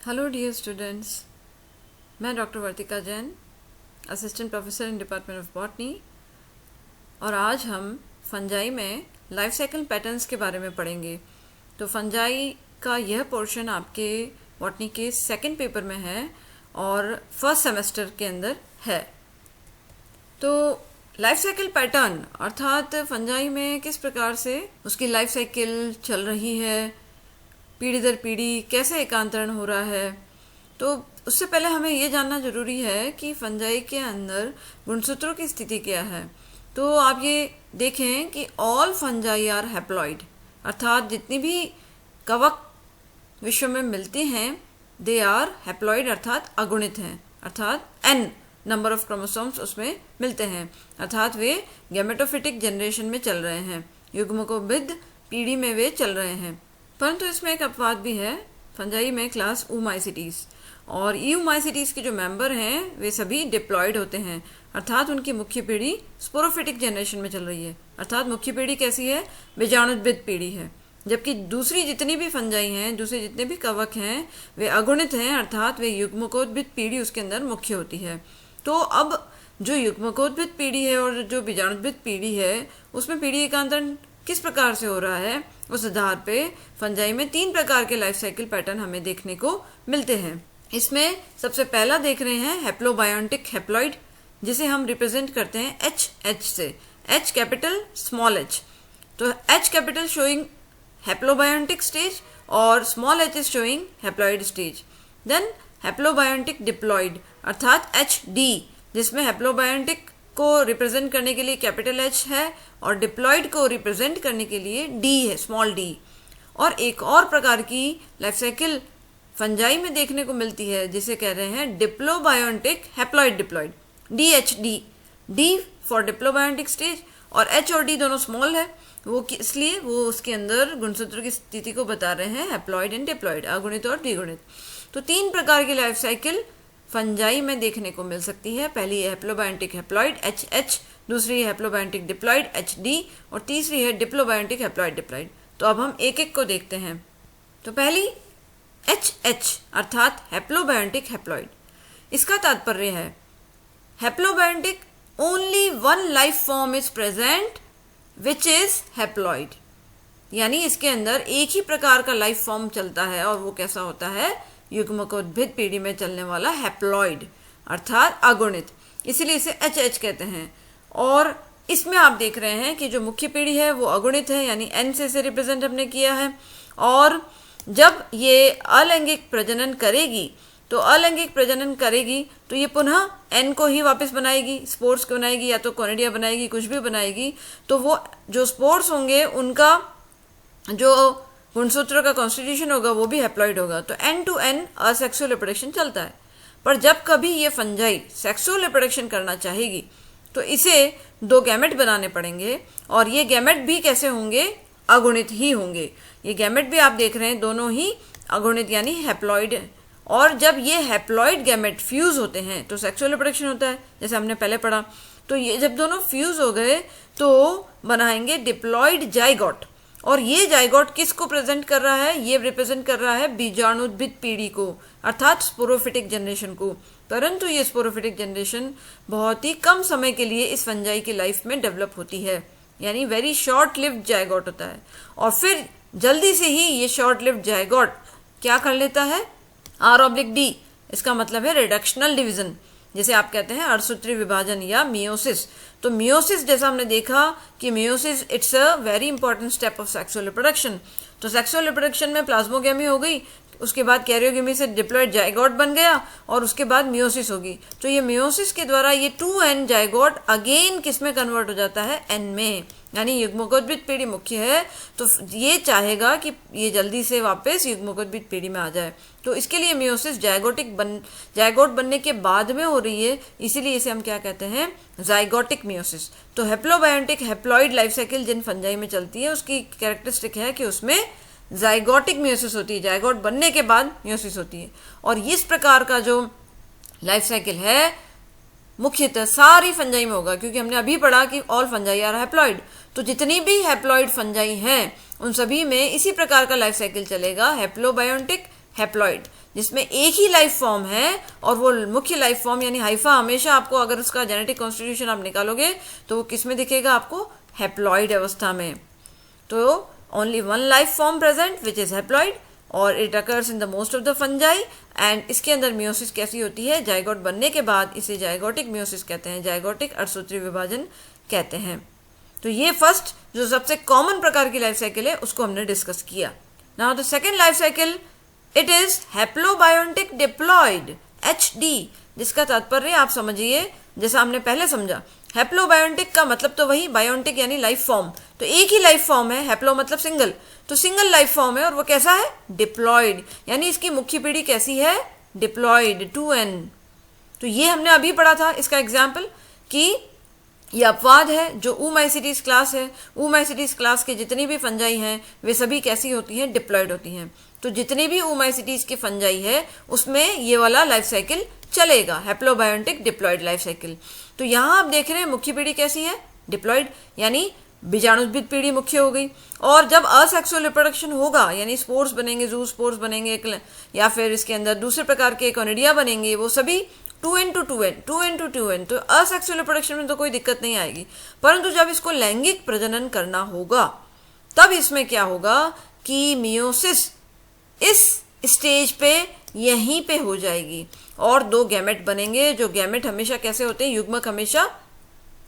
Hello dear students, मैं doctor Vartika Jain, assistant professor in department of botany. और आज हम फंजाई में लाइफ साइकिल पैटर्न्स के बारे में पढ़ेंगे। तो फंजाई का यह पोर्शन आपके बॉटनी के सेकंड पेपर में है और फर्स्ट सेमेस्टर के अंदर है। तो लाइफ साइकिल पैटर्न अर्थात फंजाई में किस प्रकार से उसकी लाइफ साइकिल चल रही है, पीढ़ी दर पीढ़ी कैसे एकांतरण हो रहा है। तो उससे पहले हमें यह जानना जरूरी है कि फंजाई के अंदर गुणसूत्रों की स्थिति क्या है। तो आप ये देखें कि ऑल फंजाई आर हैप्लॉइड, अर्थात जितनी भी कवक विश्व में मिलती हैं दे आर हैप्लॉइड, अर्थात अगुणित हैं, अर्थात n नंबर ऑफ क्रोमोसोम्स उसमें मिलते हैं, अर्थात वे गैमेटोफिटिक जनरेशन में चल रहे हैं, युग्मकोभिद पीढ़ी में वे चल रहे हैं। परंतु इसमें एक अपवाद भी है, फंजाई में क्लास ऊमाइसिटीज, और ईऊमाइसिटीज के जो मेंबर हैं वे सभी डिप्लॉयड होते हैं, अर्थात उनकी मुख्य पीढ़ी स्पोरोफिटिक जनरेशन में चल रही है। अर्थात मुख्य पीढ़ी कैसी है? बीजाणुद्भिद पीढ़ी है। जबकि दूसरी जितनी भी फंजाई हैं, दूसरे जितने भी कवक हैं, वे अगुणित हैं, अर्थात वे युग्मकोद्भिद पीढ़ी उसके अंदर मुख्य होती है। तो अब जो युग्मकोद्भिद पीढ़ी है और जो बीजाणुद्भिद पीढ़ी है, उसमें पीढ़ी एकांतरण किस प्रकार से हो रहा है, उस आधार पे फंजाई में 3 प्रकार के लाइफ साइकिल पैटर्न हमें देखने को मिलते हैं। इसमें सबसे पहला देख रहे हैं हैप्लोबायोटिक हैप्लॉइड, जिसे हम रिप्रेजेंट करते हैं एच से, एच कैपिटल स्मॉल एच। तो H capital showing haplobiotic stage और small H is showing haploid stage. Then haplobiotic diploid अर्थात एच डी, जिसमें हैप्लोबायोटिक को रिप्रेजेंट करने के लिए कैपिटल एच है और डिप्लॉइड को रिप्रेजेंट करने के लिए डी है, स्मॉल डी। और एक और प्रकार की लाइफ साइकिल फंजाई में देखने को मिलती है जिसे कह रहे हैं diplobiontic haploid diploid, D H D, D for diplobiontic stage और एच और डी दोनों स्मॉल है, वो इसलिए वो उसके अंदर गुणसूत्र की स्थिति को बता रहे हैं हैप्लॉइड एंड डिप्लॉइड, अगुणित और द्विगुणित। तो 3 प्रकार की लाइफ साइकिल फंजाई में देखने को मिल सकती है। पहली है हैप्लोबायोटिक हैप्लॉइड एच एच, दूसरी है हैप्लोबायोटिक डिप्लॉइड एच डी और तीसरी है डिप्लोबायोटिक हैप्लॉइड डिप्लॉइड। तो अब हम एक एक को देखते हैं। तो पहली एच एच अर्थात हैप्लोबायोटिक हैप्लॉइड, इसका तात्पर्य है haplobiotic only one life form is present which is haploid, यानी इसके अंदर एक ही प्रकार का लाइफ फॉर्म चलता है और वो कैसा होता है? युग्मकोद्भिद पीढ़ी में चलने वाला हैप्लॉइड अर्थात अगुणित, इसीलिए इसे एच एच कहते हैं। और इसमें आप देख रहे हैं कि जो मुख्य पीढ़ी है वो अगुणित है, यानी एन से इसे रिप्रेजेंट हमने किया है। और जब ये अलैंगिक प्रजनन करेगी तो ये पुनः एन को ही वापस बनाएगी, स्पोर्स को बनाएगी या तो कोनिडिया बनाएगी, कुछ भी बनाएगी। तो वो जो स्पोर्स होंगे उनका जो गुणसूत्र का कॉन्स्टिट्यूशन होगा वो भी हैप्लॉइड होगा। तो N to N asexual reproduction चलता है। पर जब कभी ये फंजाई सेक्सुअल रिप्रोडक्शन करना चाहेगी तो इसे 2 गैमेट बनाने पड़ेंगे, और ये गैमेट भी कैसे होंगे? अगुणित ही होंगे। ये गैमेट भी आप देख रहे हैं दोनों ही अगुणित यानी हैप्लॉइड। और जब ये हैप्लॉइड गैमेट फ्यूज होते हैं तो सेक्सुअल रिप्रोडक्शन होता है, जैसे हमने पहले पढ़ा। तो ये जब दोनों फ्यूज हो गए तो बनाएंगे डिप्लॉइड जाइगोट, और ये जाइगोट किसको प्रेजेंट कर रहा है? ये रिप्रेजेंट कर रहा है बीजाणुद्भिद पीढ़ी को, अर्थात स्पोरोफिटिक जनरेशन को। परंतु ये स्पोरोफिटिक जनरेशन बहुत ही कम समय के लिए इस फंजाई की लाइफ में डेवलप होती है, यानी वेरी शॉर्ट लिव्ड जाइगोट होता है। और फिर जल्दी से ही ये शॉर्ट लिव्ड जाइगोट क्या कर लेता है? R/D, इसका मतलब है रिडक्शनल डिवीजन, जिसे आप कहते हैं अर्धसूत्री विभाजन या मियोसिस। तो मियोसिस जैसा हमने देखा कि meiosis it's a very important step of sexual reproduction. तो सेक्सुअल रिप्रोडक्शन में प्लाज्मोगेमी हो गई, उसके बाद कैरियोगेमी से डिप्लॉइड जाइगोट बन गया और उसके बाद मियोसिस होगी। तो ये मियोसिस के द्वारा ये 2n जाइगोट अगेन किस में कन्वर्ट हो जाता है? n में, यानी युग्मकोद्भिद पीढ़ी मुख्य है तो ये चाहेगा कि ये जल्दी से वापस युग्मकोद्भिद पीढ़ी में आ जाए। तो इसके लिए मियोसिस जाइगोट बनने के बाद में हो रही है, इसीलिए इसे हम क्या कहते हैं? Zygotic meiosis. तो हैप्लोबायोटिक हैप्लॉइड लाइफ साइकिल जिन फंजाई में चलती है उसकी कैरेक्टरिस्टिक है कि उसमें जाइगोटिक मियोसिस होती है, जाइगोट बनने के बाद मियोसिस होती है। और इस प्रकार का जो लाइफ साइकिल है मुख्यतः सारी फंजाई में होगा, क्योंकि हमने अभी पढ़ा कि ऑल फंजाई आर हैप्लॉइड। तो जितनी भी हैप्लॉइड फंजाई हैं उन सभी में इसी प्रकार का लाइफ साइकिल चलेगा, हैप्लोबायोटिक हैप्लॉइड, जिसमें एक ही लाइफ फॉर्म है और वो मुख्य लाइफ फॉर्म यानी हाइफा हमेशा आपको, अगर उसका जेनेटिक कॉन्स्टिट्यूशन आप निकालोगे तो वो किस में दिखेगा आपको, हैप्लॉइड अवस्था में। तो only one life form present which is haploid और it occurs in the most of the fungi. And इसके अंदर मियोसिस कैसी होती है, जाइगोट बनने के बाद इसे जाइगोटिक मियोसिस कहते हैं, जाइगोटिक अर्धसूत्री विभाजन कहते हैं। तो ये फर्स्ट जो सबसे कॉमन प्रकार की लाइफ साइकिल है उसको हमने डिस्कस किया। Now the second life cycle it is haplobiotic diploid, HD, जिसका तात्पर्य आप समझिए जैसा हमने पहले समझा, हैप्लोबायोटिक का मतलब तो वही, बायोटिक यानी लाइफ फॉर्म, तो एक ही लाइफ फॉर्म है, हैप्लो मतलब सिंगल, तो सिंगल लाइफ फॉर्म है और वो कैसा है, डिप्लॉइड, यानी इसकी मुख्य पीढ़ी कैसी है, डिप्लॉइड 2n। तो ये हमने अभी पढ़ा था इसका एग्जाम्पल कि ये अपवाद है जो ऊमाइसीटीज क्लास है, ऊमाइसीटीज क्लास के जितनी भी फंजाई हैं वे सभी कैसी होती हैं, डिप्लॉइड होती हैं। तो जितनी भी ऊमाइसीटीज की फंजाई है उसमें ये वाला लाइफ साइकिल चलेगा, हैप्लोबायोटिक डिप्लॉइड लाइफ साइकिल। तो यहाँ आप देख रहे हैं मुख्य पीढ़ी कैसी है, डिप्लॉइड, यानी बीजाणुद्भिद पीढ़ी मुख्य हो गई। और जब असेक्सुअल रिप्रोडक्शन होगा यानी स्पोर्स बनेंगे, जू स्पोर्स बनेंगे या फिर इसके अंदर दूसरे प्रकार के कॉनिडिया बनेंगे, वो सभी 2n to 2n, तो असेक्सुअल रिप्रोडक्शन में तो कोई दिक्कत नहीं आएगी। परंतु जब इसको लैंगिक प्रजनन करना होगा तब इसमें क्या होगा कि मियोसिस इस स्टेज पे यहीं पे हो जाएगी और दो गैमेट बनेंगे, जो गैमेट हमेशा कैसे होते हैं, युग्मक हमेशा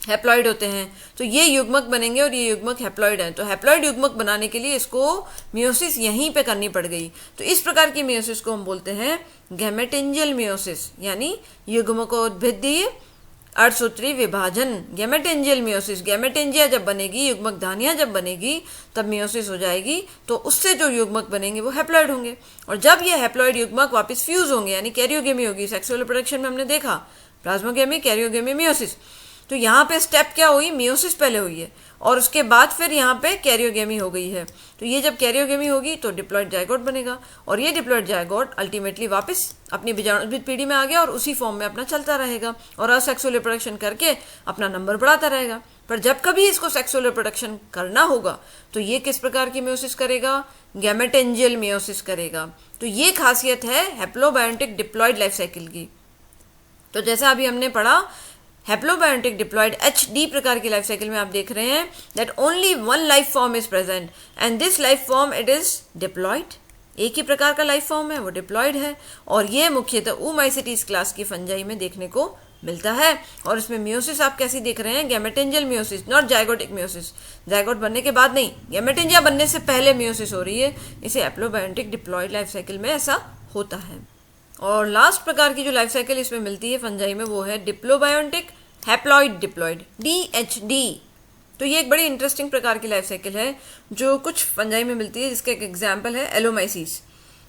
हैप्लॉइड होते हैं। तो ये युग्मक बनेंगे और ये युग्मक हैप्लॉइड है, तो हैप्लॉइड युग्मक बनाने के लिए इसको मियोसिस यहीं पे करनी पड़ गई। तो इस प्रकार की मियोसिस को हम बोलते हैं गैमेटेंजियल मियोसिस, यानी युग्मकोद्भिदीय अर्धसूत्री विभाजन, गैमेटेंजियल मियोसिस। गैमेटेंजिया जब बनेगी, युग्मक धानिया जब बनेगी तब मियोसिस हो जाएगी, तो उससे जो युग्मक बनेंगे वो हैप्लॉइड होंगे। और जब ये हैप्लॉइड युग्मक वापस फ्यूज होंगे यानी कैरियोगेमी होगी, सेक्सुअल रिप्रोडक्शन में हमने देखा प्लाज्मोगेमी, कैरियोगेमी, मियोसिस। तो यहाँ पे स्टेप क्या हुई, मियोसिस पहले हुई है और उसके बाद फिर यहाँ पे कैरियोगेमी हो गई है। तो ये जब कैरियोगेमी होगी तो डिप्लॉइड जायगोट बनेगा और ये डिप्लॉइड जायगोट अल्टीमेटली वापस अपनी बीजाणुद्भिद पीढ़ी में आ गया और उसी फॉर्म में अपना चलता रहेगा और असेक्सुअल रिप्रोडक्शन करके अपना नंबर बढ़ाता रहेगा। पर जब कभी इसको सेक्सुअल रिप्रोडक्शन करना होगा तो ये किस प्रकार की मियोसिस करेगा, गैमेटेंजियल मियोसिस करेगा। तो ये खासियत है हैप्लोबायोटिक डिप्लॉइड लाइफ साइकिल की। तो जैसा अभी हमने पढ़ा, हैप्लोबायोटिक डिप्लॉइड HD प्रकार की लाइफ साइकिल में आप देख रहे हैं that only one life form is present and this life form it is diploid, एक ही प्रकार का लाइफ फॉर्म है, वो डिप्लॉइड है और ये मुख्यतः ऊमाइसीटीज क्लास की फंजाई में देखने को मिलता है। और इसमें मियोसिस आप कैसी देख रहे हैं, गैमेटेंजियल मियोसिस, नॉट जायगोटिक मियोसिस, जायगोट बनने के बाद नहीं, गैमेटेंजिया बनने से पहले मियोसिस हो रही है। इसे हैप्लोबायोटिक डिप्लॉइड लाइफ साइकिल में ऐसा होता है। और लास्ट प्रकार की जो लाइफ साइकिल इसमें मिलती है फंजाई में वो है डिप्लोबायोटिक हैप्लॉइड डिप्लॉइड, DHD। तो ये एक बड़ी इंटरेस्टिंग प्रकार की लाइफ साइकिल है जो कुछ फंजाई में मिलती है, जिसका एक एग्जाम्पल है एलोमाइसिस।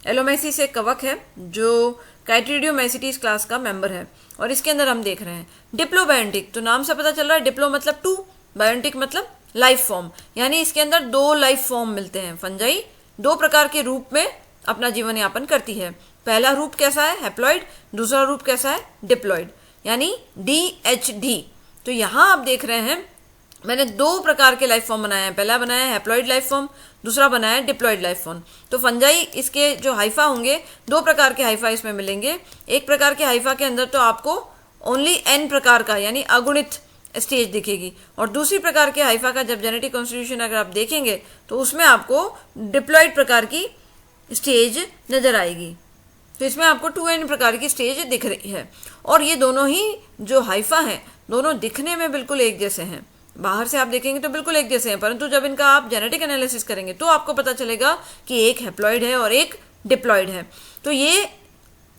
एलोमाइसिस एक कवक है जो काइट्रिडियोमाइसिटीज क्लास का मेंबर है और इसके अंदर हम देख रहे हैं डिप्लोबायोटिक, तो नाम से पता चल रहा है डिप्लो मतलब 2, बायोटिक मतलब लाइफ फॉर्म, यानी इसके अंदर 2 लाइफ फॉर्म मिलते हैं। फंजाई 2 प्रकार के रूप में अपना जीवन यापन करती है। पहला रूप कैसा है, हैप्लॉइड, दूसरा रूप कैसा है, डिप्लॉइड, यानी DHD। तो यहाँ आप देख रहे हैं मैंने 2 प्रकार के लाइफ फॉर्म बनाए हैं, पहला बनाया है हैप्लॉइड लाइफ फॉर्म, दूसरा बनाया है डिप्लॉइड लाइफ फॉर्म। तो फंजाई इसके जो हाइफा होंगे 2 प्रकार के हाइफा इसमें मिलेंगे। एक प्रकार के हाइफा के अंदर तो आपको ओनली N प्रकार का यानी अगुणित स्टेज दिखेगी और दूसरी प्रकार के हाइफा का जब जेनेटिक कॉन्स्टिट्यूशन अगर आप देखेंगे तो उसमें आपको डिप्लॉइड प्रकार की स्टेज नजर आएगी। तो इसमें आपको 2N प्रकार की स्टेज दिख रही है और ये दोनों ही जो हाइफा हैं दोनों दिखने में बिल्कुल एक जैसे हैं। बाहर से आप देखेंगे तो बिल्कुल एक जैसे हैं, परंतु जब इनका आप जेनेटिक एनालिसिस करेंगे तो आपको पता चलेगा कि एक हैप्लॉइड है और एक डिप्लॉइड है। तो ये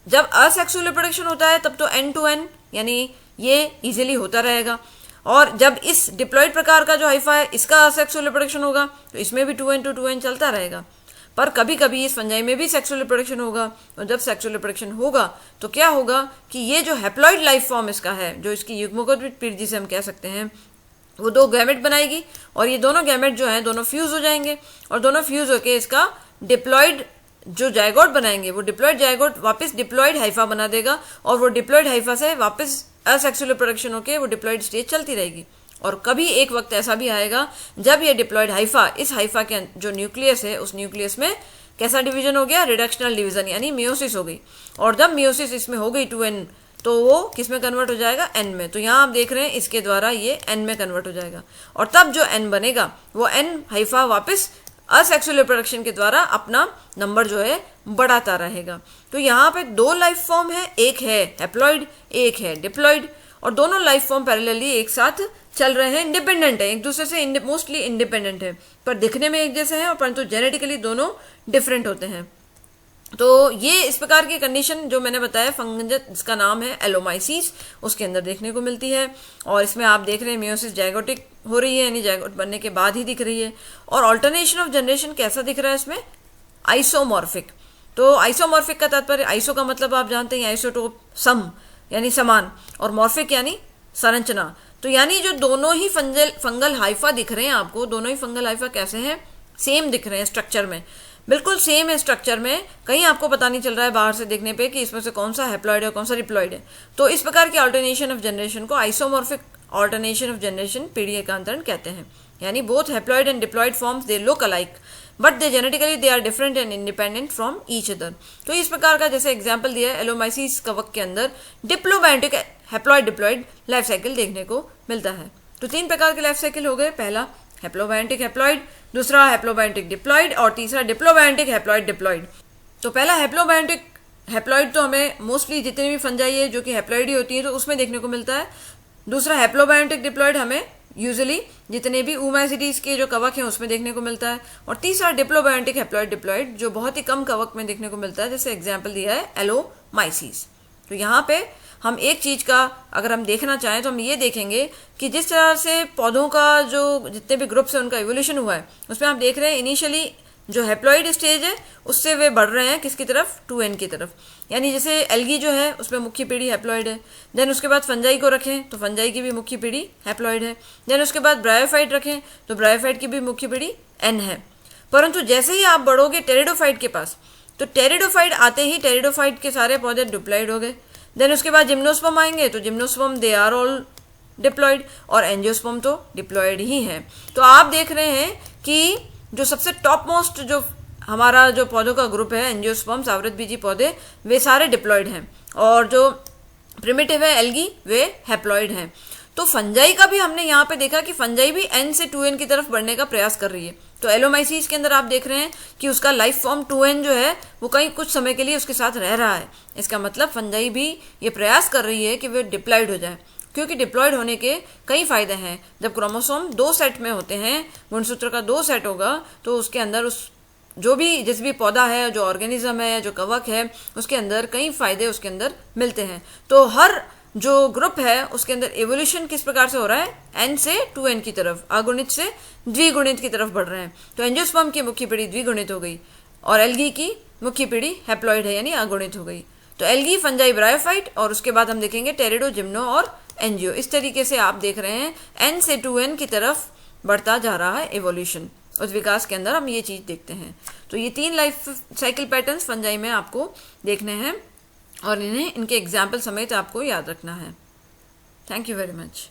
जब असेक्सुअल रिप्रोडक्शन होता है तब तो N to N यानी ये इजीली होता रहेगा और जब इस डिप्लॉइड प्रकार का जो हाइफा है इसका असेक्सुअल रिप्रोडक्शन होगा तो इसमें भी 2N to 2N चलता रहेगा। पर कभी कभी इस फंजाई में भी सेक्सुअल रिप्रोडक्शन होगा और जब सेक्सुअल रिप्रोडक्शन होगा तो क्या होगा कि ये जो हैप्लॉइड लाइफ फॉर्म इसका है, जो इसकी युग्मकोद्भिद पीढ़ी जिसे हम कह सकते हैं, वो 2 गैमेट बनाएगी और ये दोनों गैमेट जो हैं दोनों फ्यूज हो जाएंगे और दोनों फ्यूज होकर इसका डिप्लॉइड जो जायगोट बनाएंगे वो डिप्लॉइड जायगोट वापस डिप्लॉइड हाइफा बना देगा और वो डिप्लॉइड हाइफा से वापस असेक्सुअल रिप्रोडक्शन होकर वो डिप्लॉइड स्टेज चलती रहेगी। और कभी एक वक्त ऐसा भी आएगा जब ये डिप्लॉइड हाइफा इस हाइफा के जो न्यूक्लियस है उस न्यूक्लियस में कैसा डिवीजन हो गया, रिडक्शनल डिवीजन, यानी मियोसिस हो गई। और जब मियोसिस इसमें हो गई 2n, तो वो किस में कन्वर्ट हो जाएगा, n में। तो यहाँ आप देख रहे हैं इसके द्वारा ये n में कन्वर्ट हो जाएगा, और तब जो n बनेगा वो n हाइफा वापस असेक्सुअल रिप्रोडक्शन के द्वारा अपना नंबर जो है बढ़ाता रहेगा। तो यहाँ पे दो लाइफ फॉर्म है, एक है हैप्लॉइड, एक है डिप्लॉइड, और दोनों लाइफ फॉर्म पैरेलली एक साथ चल रहे हैं, इंडिपेंडेंट है, एक दूसरे से मोस्टली इंडिपेंडेंट है, पर दिखने में एक जैसे हैं और परंतु जेनेटिकली दोनों डिफरेंट होते हैं। तो ये इस प्रकार की कंडीशन जो मैंने बताया फंगस जिसका नाम है एलोमाइसीस, उसके अंदर देखने को मिलती है। और इसमें आप देख रहे हैं मियोसिस जाइगोटिक हो रही है, यानी जाइगोट बनने के बाद ही दिख रही है। और ऑल्टरनेशन ऑफ जनरेशन कैसा दिख रहा है इसमें, आइसोमॉर्फिक। तो आइसोमॉर्फिक का तात्पर्य, आइसो का मतलब आप जानते हैं आइसोटोप, सम यानी समान, और मॉर्फिक यानी संरचना। तो यानी जो दोनों ही फंगल हाइफा दिख रहे हैं आपको, दोनों ही फंगल हाइफा कैसे हैं, सेम दिख रहे हैं स्ट्रक्चर में, बिल्कुल सेम है स्ट्रक्चर में। कहीं आपको पता नहीं चल रहा है बाहर से देखने पे कि इसमें से कौन सा हैप्लॉइड है कौन सा डिप्लॉइड है। तो इस प्रकार की ऑल्टरनेशन ऑफ जनरेशन को आइसोमॉर्फिक ऑल्टरनेशन ऑफ जनरेशन पीढ़ी कहते हैं। यानी both haploid and diploid forms they look alike but they genetically they are different and independent from each other. तो इस प्रकार का जैसे एग्जाम्पल दिया है, एलोमाइसीस कवक के अंदर diplobiontic haploid diploid life cycle देखने को मिलता है। तो 3 प्रकार के लाइफ साइकिल हो गए, पहला हैप्लोबायोटिक हैप्लॉइड, दूसरा हैप्लोबायोटिक डिप्लॉइड, और तीसरा डिप्लोबायोटिक हैप्लॉइड डिप्लॉइड। तो पहला हैप्लोबायोटिक हैप्लॉइड तो हमें मोस्टली जितनी भी फंजाई है जो कि हैप्लॉइड ही होती है तो उसमें देखने को मिलता है। दूसरा हैप्लोबायोटिक डिप्लॉइड हमें यूजुअली जितने भी ऊमाइसीडीज के जो कवक हैं उसमें देखने को मिलता है। और तीसरा डिप्लोबायोटिक हैप्लॉइड डिप्लॉइड जो बहुत ही कम कवक में देखने को मिलता है, जैसे एग्जाम्पल दिया है एलोमाइसीस। तो यहाँ पे हम एक चीज का अगर हम देखना चाहें तो हम ये देखेंगे कि जिस तरह से पौधों का जो जितने भी ग्रुप्स है उनका इवोल्यूशन हुआ है, उसमें आप देख रहे हैं इनिशियली जो हैप्लॉइड स्टेज है उससे वे बढ़ रहे हैं किसकी तरफ, 2n की तरफ। यानी जैसे एल्गी जो है उसमें मुख्य पीढ़ी हैप्लॉइड है। देन उसके बाद फंजाई को रखें तो फंजाई की भी मुख्य पीढ़ी हैप्लॉइड है। देन उसके बाद ब्रायोफाइट रखें तो ब्रायोफाइट की भी मुख्य पीढ़ी n है। परंतु जैसे ही आप बढ़ोगे टेरिडोफाइट के पास, तो टेरिडोफाइट आते ही टेरिडोफाइट के सारे पौधे डिप्लॉइड हो गए। देन उसके बाद जिम्नोस्पर्म आएंगे तो gymnosperm they are all diploid, और एंजियोस्पर्म तो डिप्लॉइड ही है। तो आप देख रहे हैं कि जो सबसे टॉप मोस्ट जो हमारा जो पौधों का ग्रुप है एंजियोस्पर्म्स आवृतबीजी पौधे, वे सारे डिप्लॉइड हैं, और जो प्रिमिटिव है एल्गी वे हैप्लॉइड हैं। तो फंजाई का भी हमने यहाँ पे देखा कि फंजाई भी n से 2n की तरफ बढ़ने का प्रयास कर रही है। तो एलोमाइसीस के अंदर आप देख रहे हैं कि उसका लाइफ फॉर्म 2n जो है वो कहीं कुछ समय के लिए उसके साथ रह रहा है। इसका मतलब फंजाई भी ये प्रयास कर रही है कि वे डिप्लॉइड हो जाए, क्योंकि डिप्लॉइड होने के कई फायदे हैं। जब क्रोमोसोम 2 सेट में होते हैं, गुणसूत्र का 2 सेट होगा, तो उसके अंदर उस जो भी जिस भी पौधा है, जो ऑर्गेनिज्म है, जो कवक है, उसके अंदर कई फायदे उसके अंदर मिलते हैं। तो हर जो ग्रुप है उसके अंदर एवोल्यूशन किस प्रकार से हो रहा है, n से 2n की तरफ, अगुणित से द्विगुणित की तरफ बढ़ रहे हैं। तो एंजियोस्पर्म की मुख्य पीढ़ी द्विगुणित हो गई और एल्गी की मुख्य पीढ़ी हैप्लॉइड है यानी अगुणित हो गई। तो एल्गी, फंजाई, ब्रायोफाइट, और उसके बाद हम देखेंगे टेरिडो, जिम्नो और एंजियो। इस तरीके से आप देख रहे हैं n से 2n की तरफ बढ़ता जा रहा है एवोल्यूशन। उस विकास के अंदर हम ये चीज देखते हैं। तो ये 3 लाइफ साइकिल पैटर्न्स फंजाई में आपको देखने हैं और इन्हें इनके एग्जाम्पल समेत आपको याद रखना है। Thank you very much.